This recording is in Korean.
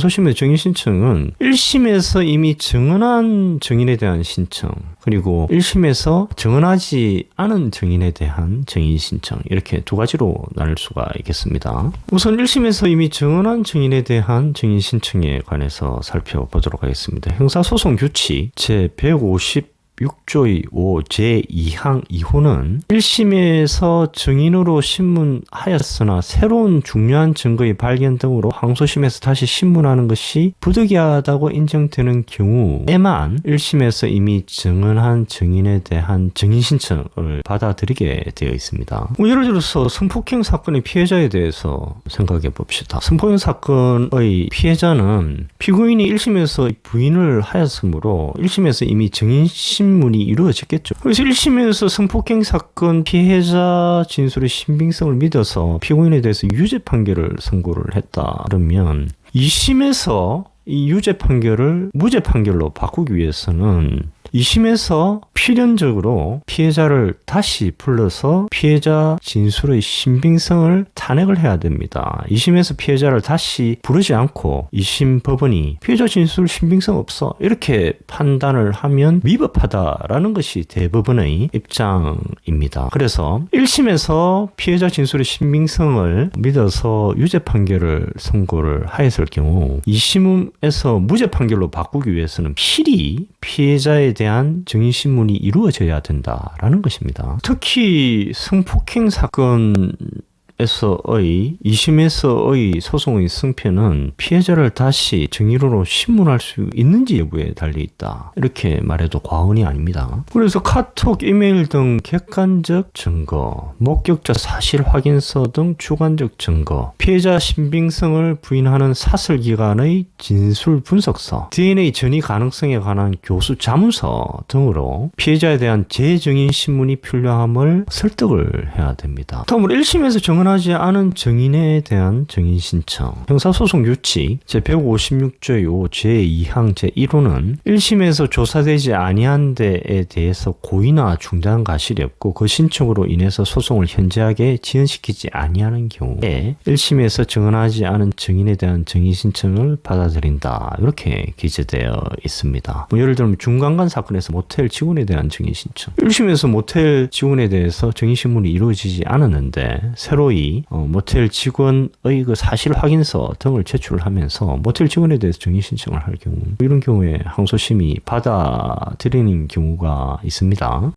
항소심의 정인 신청은 1심에서 이미 정언한 정인에 대한 신청, 그리고 1심에서 정언하지 않은 정인에 대한 정인 신청, 이렇게 두 가지로 나눌 수가 있겠습니다. 우선 1심에서 이미 정언한 정인에 대한 정인 신청에 관해서 살펴보도록 하겠습니다. 형사소송 규칙 제156조의 5 제2항 2호는 1심에서 증인으로 신문하였으나 새로운 중요한 증거의 발견 등으로 항소심에서 다시 신문하는 것이 부득이하다고 인정되는 경우에만 1심에서 이미 정언한 증인에 대한 증인 신청을 받아들이게 되어 있습니다. 예를 들어서 성폭행 사건의 피해자에 대해서 생각해 봅시다. 성폭행 사건의 피해자는 피고인이 1심에서 부인을 하였으므로 1심에서 이미 증인 신문이 이루어졌겠죠. 그래서 1심에서 성폭행 사건 피해자 진술의 신빙성을 믿어서 피고인에 대해서 유죄 판결을 선고를 했다. 그러면 2심에서 이 유죄 판결을 무죄 판결로 바꾸기 위해서는 2심에서 필연적으로 피해자를 다시 불러서 피해자 진술의 신빙성을 탄핵을 해야 됩니다. 2심에서 피해자를 다시 부르지 않고 2심 법원이 피해자 진술 신빙성 없어 이렇게 판단을 하면 위법하다라는 것이 대법원의 입장입니다. 그래서 1심에서 피해자 진술의 신빙성을 믿어서 유죄 판결을 선고를 하였을 경우 2심에서 무죄 판결로 바꾸기 위해서는 필히 피해자에 대한 증인신문이 이루어져야 된다라는 것입니다. 특히 성폭행 사건에서의 2심에서의 소송의 승패는 피해자를 다시 증인으로 신문할 수 있는지 여부에 달려있다. 이렇게 말해도 과언이 아닙니다. 그래서 카톡, 이메일 등 객관적 증거, 목격자 사실 확인서 등 주관적 증거, 피해자 신빙성을 부인하는 사설기관의 진술 분석서, DNA 전이 가능성에 관한 교수 자문서 등으로 피해자에 대한 재증인 신문이 필요함을 설득을 해야 됩니다. 다음으로 1심에서 정언하지 않은 증인에 대한 증인 신청. 형사소송 규칙 제156조의 5 제2항 제1호는 1심에서 조사되지 아니한 데에 대해서 고의나 중대한 과실이 없고 그 신청으로 인해서 소송을 현저하게 지연시키지 아니하는 경우에 1심에서 정언하지 않은 증인에 대한 증인 신청을 받아들인다. 이렇게 기재되어 있습니다. 예를 들면 중간간 사건에서 모텔 직원에 대한 증인 신청. 1심에서 모텔 직원에 대해서 증인 신문이 이루어지지 않았는데 새로이 모텔 직원의 그 사실 확인서 등을 제출을 하면서 모텔 직원에 대해서 증인 신청을 할 경우, 이런 경우에 항소심이 받아들이는 경우가 있습니다.